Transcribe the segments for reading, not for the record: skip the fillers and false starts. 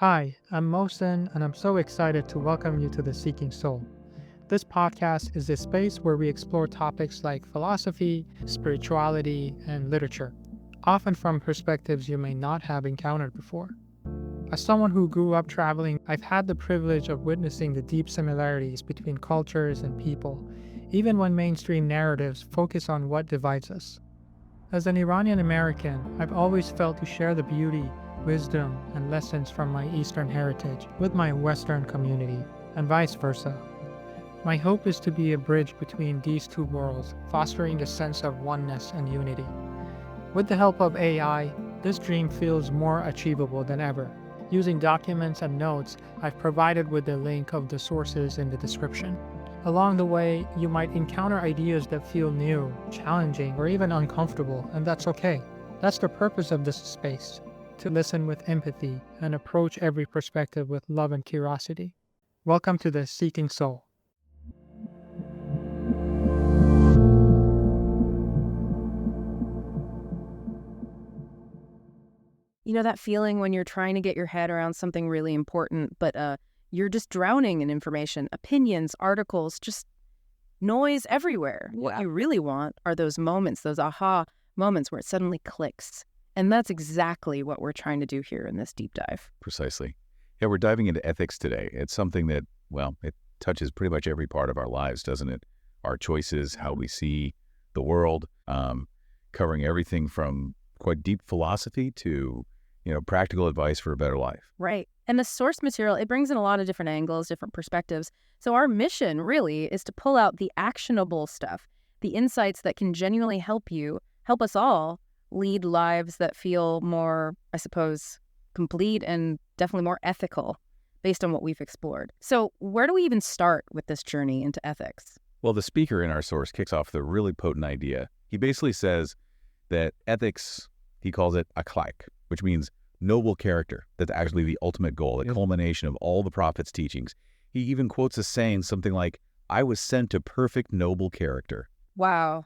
Hi, I'm Mohsen, and I'm so excited to welcome you to The Seeking Soul. This podcast is a space where we explore topics like philosophy, spirituality, and literature, often from perspectives you may not have encountered before. As someone who grew up traveling, I've had the privilege of witnessing the deep similarities between cultures and people, even when mainstream narratives focus on what divides us. As an Iranian American, I've always felt to share the beauty, wisdom, and lessons from my Eastern heritage with my Western community, and vice versa. My hope is to be a bridge between these two worlds, fostering the sense of oneness and unity. With the help of AI, this dream feels more achievable than ever. Using documents and notes, I've provided with the link of the sources in the description. Along the way, you might encounter ideas that feel new, challenging, or even uncomfortable, and that's okay. That's the purpose of this space, to listen with empathy and approach every perspective with love and curiosity. Welcome to the Seeking Soul. You know that feeling when you're trying to get your head around something really important, but you're just drowning in information, opinions, articles, just noise everywhere. What you really want are those moments, those aha moments where it suddenly clicks. And that's exactly what we're trying to do here in this deep dive. Precisely. Yeah, we're diving into ethics today. It's something that, well, it touches pretty much every part of our lives, doesn't it? Our choices, how we see the world, covering everything from quite deep philosophy to, practical advice for a better life. Right. And the source material, it brings in a lot of different angles, different perspectives. So our mission really is to pull out the actionable stuff, the insights that can genuinely help us all lead lives that feel more, I suppose, complete and definitely more ethical based on what we've explored. So where do we even start with this journey into ethics? Well, the speaker in our source kicks off with a really potent idea. He basically says that ethics, he calls it akhlaq, which means noble character. That's actually the ultimate goal, the culmination of all the prophet's teachings. He even quotes a saying, something like, "I was sent to perfect noble character." Wow.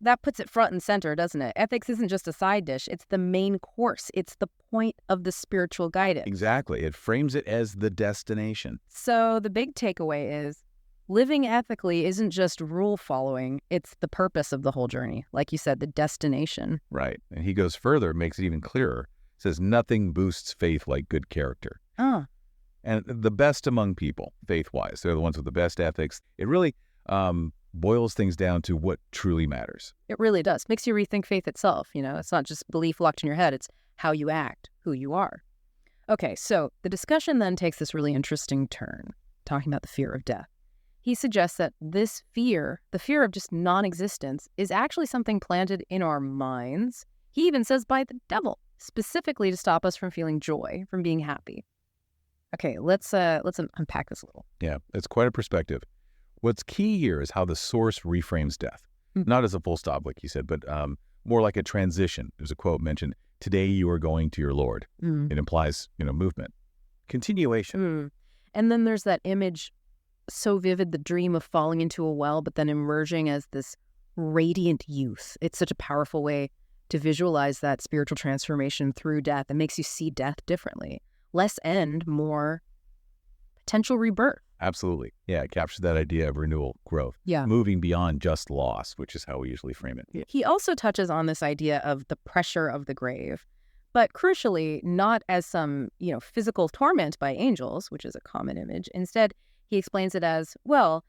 That puts it front and center, doesn't it? Ethics isn't just a side dish. It's the main course. It's the point of the spiritual guidance. Exactly. It frames it as the destination. So the big takeaway is living ethically isn't just rule following. It's the purpose of the whole journey. Like you said, the destination. Right. And he goes further, makes it even clearer. Says nothing boosts faith like good character. And the best among people, faith-wise, they're the ones with the best ethics. It really boils things down to what truly matters. It really does. Makes you rethink faith itself. It's not just belief locked in your head. It's how you act, who you are. Okay, so the discussion then takes this really interesting turn, talking about the fear of death. He suggests that this fear, the fear of just non-existence, is actually something planted in our minds. He even says by the devil, specifically to stop us from feeling joy, from being happy. Okay, let's unpack this a little. Yeah, it's quite a perspective. What's key here is how the source reframes death. Not as a full stop, like you said, but more like a transition. There's a quote mentioned, "Today you are going to your Lord." It implies, movement. Continuation. And then there's that image, so vivid, the dream of falling into a well, but then emerging as this radiant youth. It's such a powerful way to visualize that spiritual transformation through death. It makes you see death differently. Less end, more potential rebirth. Absolutely. Yeah, it captures that idea of renewal, growth. Yeah. Moving beyond just loss, which is how we usually frame it. He also touches on this idea of the pressure of the grave, but crucially, not as some, physical torment by angels, which is a common image. Instead, he explains it as, well,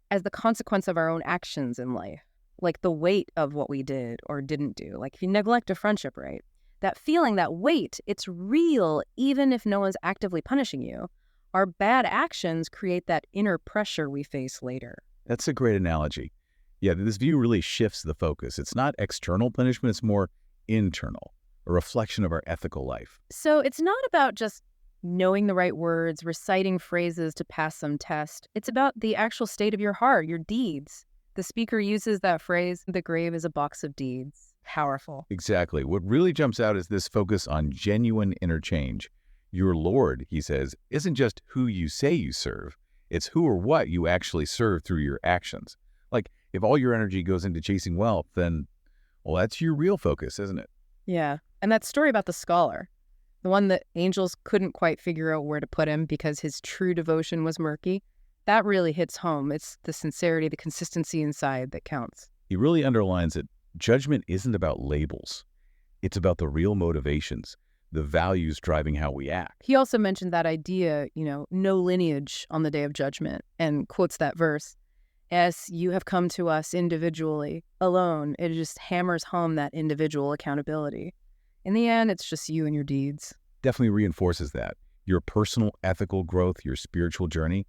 as the consequence of our own actions in life, like the weight of what we did or didn't do. Like if you neglect a friendship, right? That feeling, that weight, it's real, even if no one's actively punishing you. Our bad actions create that inner pressure we face later. That's a great analogy. Yeah, this view really shifts the focus. It's not external punishment, it's more internal, a reflection of our ethical life. So it's not about just knowing the right words, reciting phrases to pass some test. It's about the actual state of your heart, your deeds. The speaker uses that phrase, "The grave is a box of deeds." Powerful. Exactly. What really jumps out is this focus on genuine interchange. Your Lord, he says, isn't just who you say you serve. It's who or what you actually serve through your actions. Like, if all your energy goes into chasing wealth, then, well, that's your real focus, isn't it? Yeah. And that story about the scholar, the one that angels couldn't quite figure out where to put him because his true devotion was murky, that really hits home. It's the sincerity, the consistency inside that counts. He really underlines that judgment isn't about labels. It's about the real motivations, the values driving how we act. He also mentioned that idea, no lineage on the day of judgment, and quotes that verse. As you have come to us individually, alone, it just hammers home that individual accountability. In the end, it's just you and your deeds. Definitely reinforces that. Your personal ethical growth, your spiritual journey,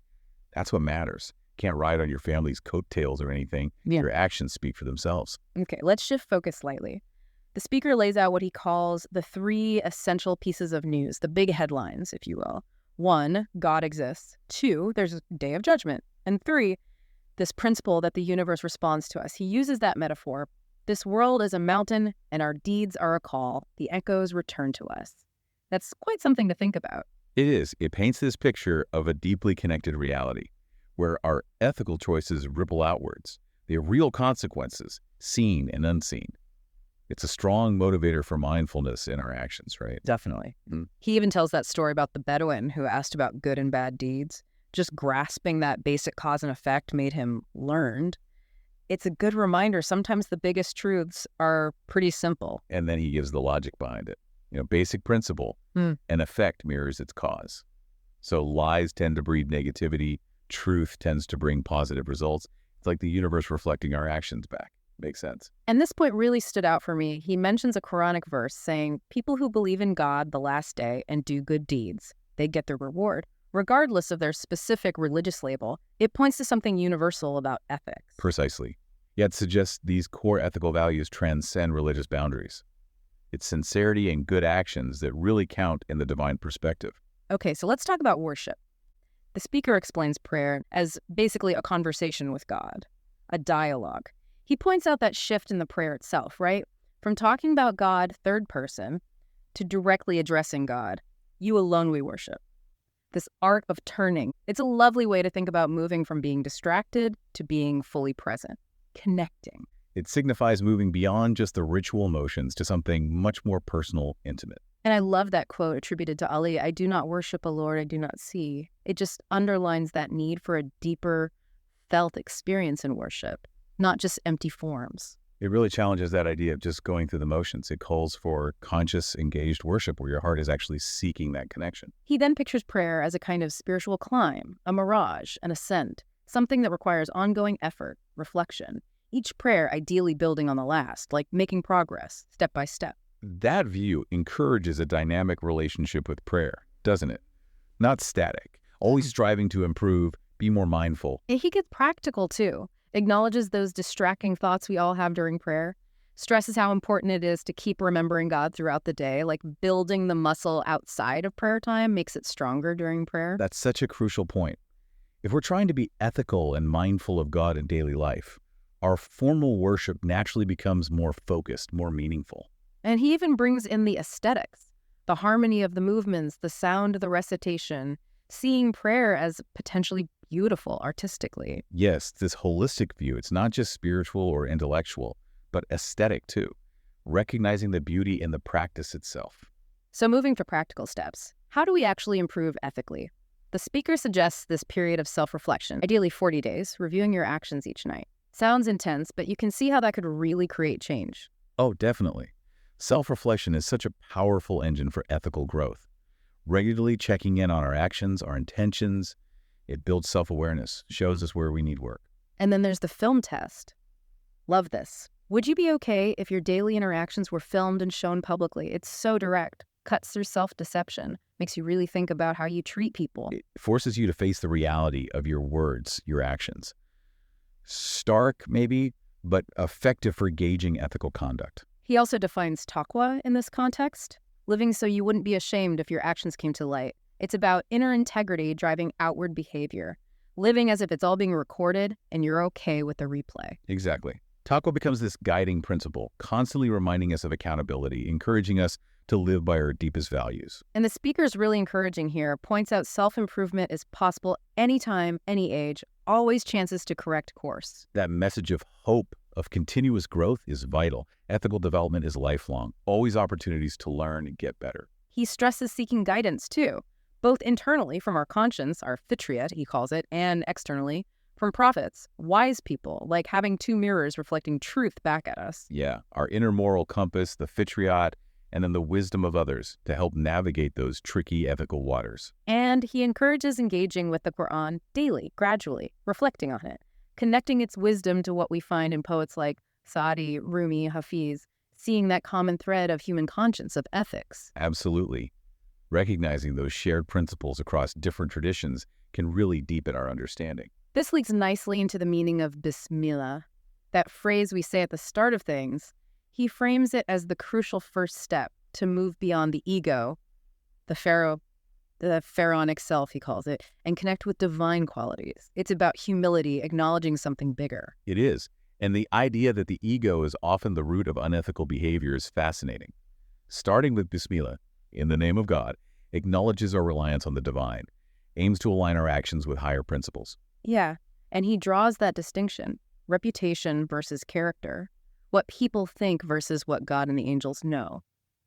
that's what matters. Can't ride on your family's coattails or anything. Yeah. Your actions speak for themselves. Okay, let's shift focus slightly. The speaker lays out what he calls the 3 essential pieces of news, the big headlines, if you will. 1, God exists. 2, there's a day of judgment. And 3, this principle that the universe responds to us. He uses that metaphor. This world is a mountain and our deeds are a call. The echoes return to us. That's quite something to think about. It is. It paints this picture of a deeply connected reality where our ethical choices ripple outwards. They have real consequences, seen and unseen. It's a strong motivator for mindfulness in our actions, right? Definitely. He even tells that story about the Bedouin who asked about good and bad deeds. Just grasping that basic cause and effect made him learned. It's a good reminder. Sometimes the biggest truths are pretty simple. And then he gives the logic behind it. Basic principle, an effect mirrors its cause. So lies tend to breed negativity. Truth tends to bring positive results. It's like the universe reflecting our actions back. Makes sense. And this point really stood out for me. He mentions a Quranic verse saying, people who believe in God the last day and do good deeds, they get their reward. Regardless of their specific religious label, it points to something universal about ethics. Precisely. Yet suggests these core ethical values transcend religious boundaries. It's sincerity and good actions that really count in the divine perspective. Okay, so let's talk about worship. The speaker explains prayer as basically a conversation with God, a dialogue. He points out that shift in the prayer itself, right? From talking about God third person to directly addressing God. You alone we worship. This art of turning. It's a lovely way to think about moving from being distracted to being fully present, connecting. It signifies moving beyond just the ritual motions to something much more personal, intimate. And I love that quote attributed to Ali, I do not worship a Lord I do not see. It just underlines that need for a deeper felt experience in worship, not just empty forms. It really challenges that idea of just going through the motions. It calls for conscious, engaged worship where your heart is actually seeking that connection. He then pictures prayer as a kind of spiritual climb, a mirage, an ascent, something that requires ongoing effort, reflection. Each prayer ideally building on the last, like making progress, step by step. That view encourages a dynamic relationship with prayer, doesn't it? Not static, always striving to improve, be more mindful. He gets practical too, acknowledges those distracting thoughts we all have during prayer, stresses how important it is to keep remembering God throughout the day, like building the muscle outside of prayer time makes it stronger during prayer. That's such a crucial point. If we're trying to be ethical and mindful of God in daily life, our formal worship naturally becomes more focused, more meaningful. And he even brings in the aesthetics, the harmony of the movements, the sound of the recitation, seeing prayer as potentially beautiful artistically. Yes, this holistic view, it's not just spiritual or intellectual, but aesthetic too, recognizing the beauty in the practice itself. So moving to practical steps, how do we actually improve ethically? The speaker suggests this period of self-reflection, ideally 40 days, reviewing your actions each night. Sounds intense, but you can see how that could really create change. Oh, definitely. Self-reflection is such a powerful engine for ethical growth. Regularly checking in on our actions, our intentions, it builds self-awareness, shows us where we need work. And then there's the film test. Love this. Would you be okay if your daily interactions were filmed and shown publicly? It's so direct, cuts through self-deception, makes you really think about how you treat people. It forces you to face the reality of your words, your actions. Stark, maybe, but effective for gauging ethical conduct. He also defines taqwa in this context, living so you wouldn't be ashamed if your actions came to light. It's about inner integrity driving outward behavior, living as if it's all being recorded and you're okay with the replay. Exactly. Taqwa becomes this guiding principle, constantly reminding us of accountability, encouraging us to live by our deepest values. And the speaker's really encouraging here, points out self-improvement is possible anytime, any age, always chances to correct course. That message of hope, of continuous growth is vital. Ethical development is lifelong, always opportunities to learn and get better. He stresses seeking guidance too, both internally from our conscience, our fitriat, he calls it, and externally from prophets, wise people, like having two mirrors reflecting truth back at us. Yeah, our inner moral compass, the fitriat, and then the wisdom of others to help navigate those tricky ethical waters. And he encourages engaging with the Quran daily, gradually, reflecting on it, connecting its wisdom to what we find in poets like Saadi, Rumi, Hafiz, seeing that common thread of human conscience, of ethics. Absolutely. Recognizing those shared principles across different traditions can really deepen our understanding. This leads nicely into the meaning of Bismillah, that phrase we say at the start of things. He frames it as the crucial first step to move beyond the ego, the pharaonic self, he calls it, and connect with divine qualities. It's about humility, acknowledging something bigger. It is. And the idea that the ego is often the root of unethical behavior is fascinating. Starting with Bismillah, in the name of God, acknowledges our reliance on the divine, aims to align our actions with higher principles. Yeah, and he draws that distinction, reputation versus character, what people think versus what God and the angels know.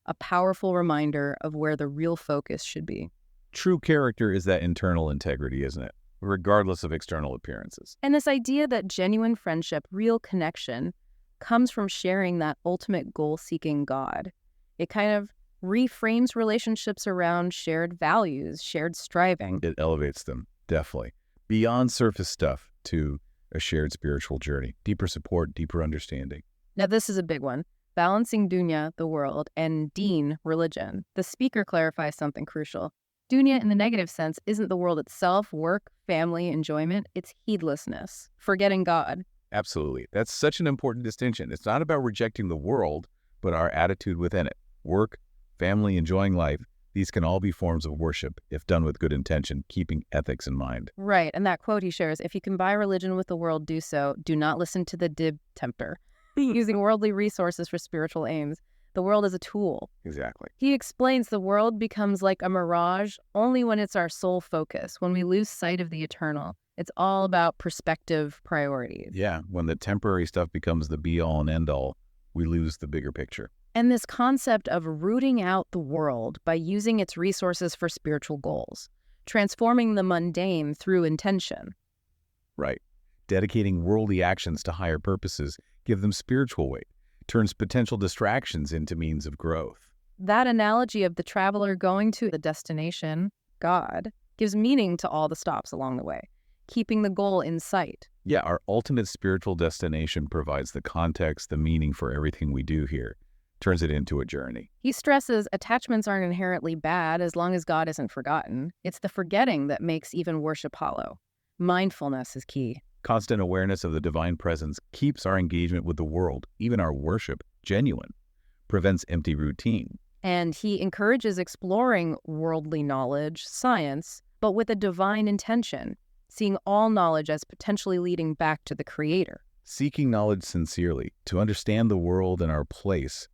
A powerful reminder of where the real focus should be. True character is that internal integrity, isn't it? Regardless of external appearances. And this idea that genuine friendship, real connection, comes from sharing that ultimate goal-seeking God. It kind of reframes relationships around shared values, shared striving. It elevates them, definitely. Beyond surface stuff to a shared spiritual journey. Deeper support, deeper understanding. Now, this is a big one. Balancing dunya, the world, and deen, religion. The speaker clarifies something crucial. Dunya, in the negative sense, isn't the world itself, work, family, enjoyment. It's heedlessness, forgetting God. Absolutely. That's such an important distinction. It's not about rejecting the world, but our attitude within it. Work, family, enjoying life. These can all be forms of worship if done with good intention, keeping ethics in mind. Right, and that quote he shares, if you can buy religion with the world, do so. Do not listen to the dib tempter. Using worldly resources for spiritual aims. The world is a tool. Exactly. He explains the world becomes like a mirage only when it's our sole focus, when we lose sight of the eternal. It's all about perspective priorities. Yeah, when the temporary stuff becomes the be-all and end-all, we lose the bigger picture. And this concept of rooting out the world by using its resources for spiritual goals, transforming the mundane through intention. Right. Dedicating worldly actions to higher purposes give them spiritual weight, turns potential distractions into means of growth. That analogy of the traveler going to the destination, God, gives meaning to all the stops along the way, keeping the goal in sight. Yeah, our ultimate spiritual destination provides the context, the meaning for everything we do here, turns it into a journey. He stresses attachments aren't inherently bad as long as God isn't forgotten. It's the forgetting that makes even worship hollow. Mindfulness is key. Constant awareness of the divine presence keeps our engagement with the world, even our worship, genuine, prevents empty routine. And he encourages exploring worldly knowledge, science, but with a divine intention, seeing all knowledge as potentially leading back to the Creator. Seeking knowledge sincerely, to understand the world and our place,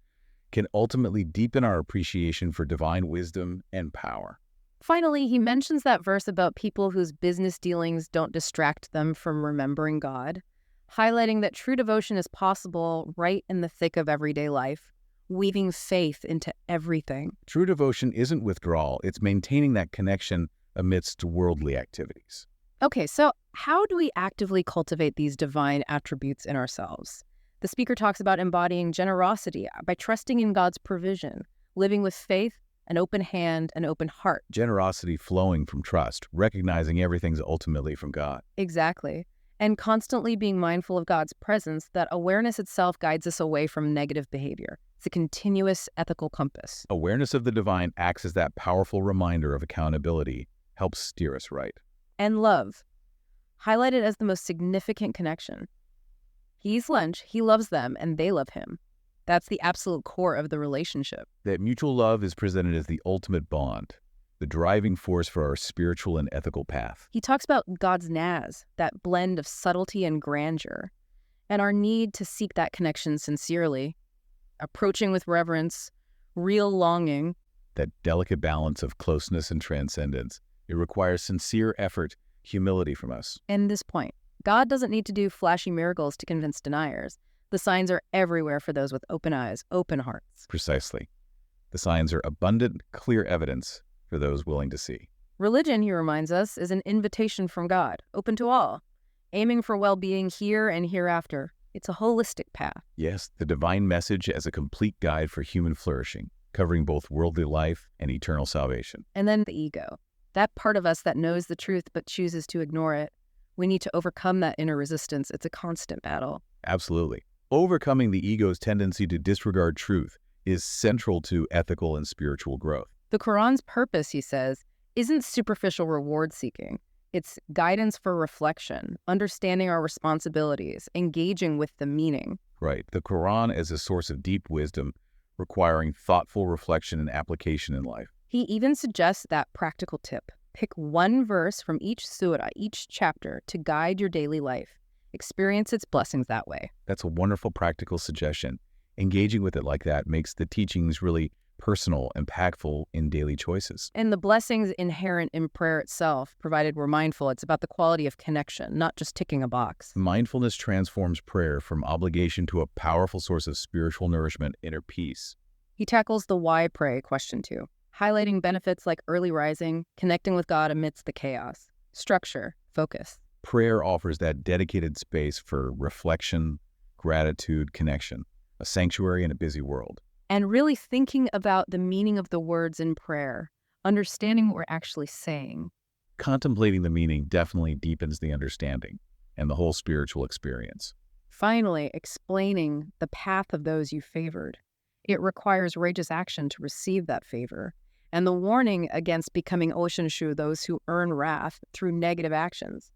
can ultimately deepen our appreciation for divine wisdom and power. Finally, he mentions that verse about people whose business dealings don't distract them from remembering God, highlighting that true devotion is possible right in the thick of everyday life, weaving faith into everything. True devotion isn't withdrawal, it's maintaining that connection amidst worldly activities. Okay, so how do we actively cultivate these divine attributes in ourselves? The speaker talks about embodying generosity by trusting in God's provision, living with faith, an open hand, an open heart. Generosity flowing from trust, recognizing everything's ultimately from God. Exactly. And constantly being mindful of God's presence, that awareness itself guides us away from negative behavior. It's a continuous ethical compass. Awareness of the divine acts as that powerful reminder of accountability, helps steer us right. And love, highlighted as the most significant connection. He's lunch, he loves them, and they love him. That's the absolute core of the relationship. That mutual love is presented as the ultimate bond, the driving force for our spiritual and ethical path. He talks about God's naz, that blend of subtlety and grandeur, and our need to seek that connection sincerely, approaching with reverence, real longing. That delicate balance of closeness and transcendence. It requires sincere effort, humility from us. And this point, God doesn't need to do flashy miracles to convince deniers. The signs are everywhere for those with open eyes, open hearts. Precisely. The signs are abundant, clear evidence for those willing to see. Religion, he reminds us, is an invitation from God, open to all, aiming for well-being here and hereafter. It's a holistic path. Yes, the divine message as a complete guide for human flourishing, covering both worldly life and eternal salvation. And then the ego, that part of us that knows the truth but chooses to ignore it. We need to overcome that inner resistance. It's a constant battle. Absolutely. Overcoming the ego's tendency to disregard truth is central to ethical and spiritual growth. The Quran's purpose, he says, isn't superficial reward seeking. It's guidance for reflection, understanding our responsibilities, engaging with the meaning. Right. The Quran is a source of deep wisdom, requiring thoughtful reflection and application in life. He even suggests that practical tip. Pick one verse from each surah, each chapter, to guide your daily life. Experience its blessings that way. That's a wonderful practical suggestion. Engaging with it like that makes the teachings really personal, impactful in daily choices. And the blessings inherent in prayer itself, provided we're mindful, it's about the quality of connection, not just ticking a box. Mindfulness transforms prayer from obligation to a powerful source of spiritual nourishment, inner peace. He tackles the why pray question too, highlighting benefits like early rising, connecting with God amidst the chaos, structure, focus. Prayer offers that dedicated space for reflection, gratitude, connection, a sanctuary in a busy world. And really thinking about the meaning of the words in prayer, understanding what we're actually saying. Contemplating the meaning definitely deepens the understanding and the whole spiritual experience. Finally, explaining the path of those you favored. It requires courageous action to receive that favor, and the warning against becoming Oshenshu, those who earn wrath through negative actions.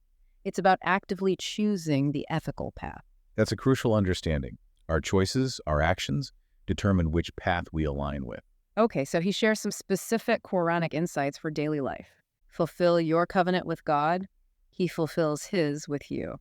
It's about actively choosing the ethical path. That's a crucial understanding. Our choices, our actions, determine which path we align with. Okay, so he shares some specific Quranic insights for daily life. Fulfill your covenant with God, he fulfills his with you.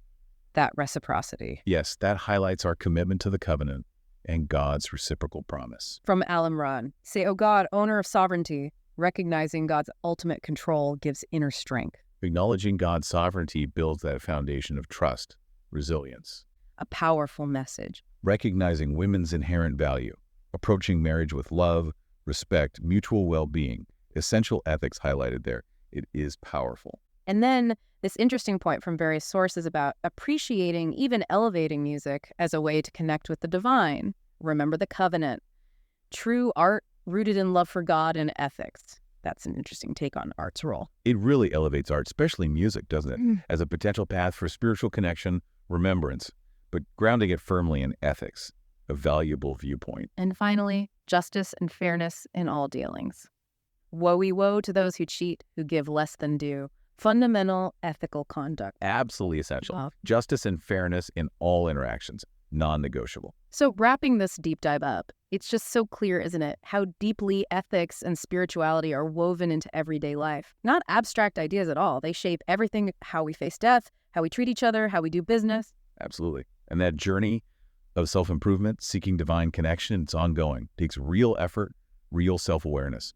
That reciprocity. Yes, that highlights our commitment to the covenant and God's reciprocal promise. From Al Imran, say, O God, owner of sovereignty, recognizing God's ultimate control gives inner strength. Acknowledging God's sovereignty builds that foundation of trust, resilience. A powerful message. Recognizing women's inherent value, approaching marriage with love, respect, mutual well-being, essential ethics highlighted there. It is powerful. And then this interesting point from various sources about appreciating, even elevating music as a way to connect with the divine. Remember the covenant. True art rooted in love for God and ethics. That's an interesting take on art's role. It really elevates art, especially music, doesn't it? As a potential path for spiritual connection, remembrance, but grounding it firmly in ethics, a valuable viewpoint. And finally, justice and fairness in all dealings. Woe to those who cheat, who give less than due. Fundamental ethical conduct. Absolutely essential. Wow. Justice and fairness in all interactions, non-negotiable. So wrapping this deep dive up, it's just so clear, isn't it, how deeply ethics and spirituality are woven into everyday life. Not abstract ideas at all. They shape everything, how we face death, how we treat each other, how we do business. Absolutely. And that journey of self-improvement, seeking divine connection, it's ongoing. It takes real effort, real self-awareness.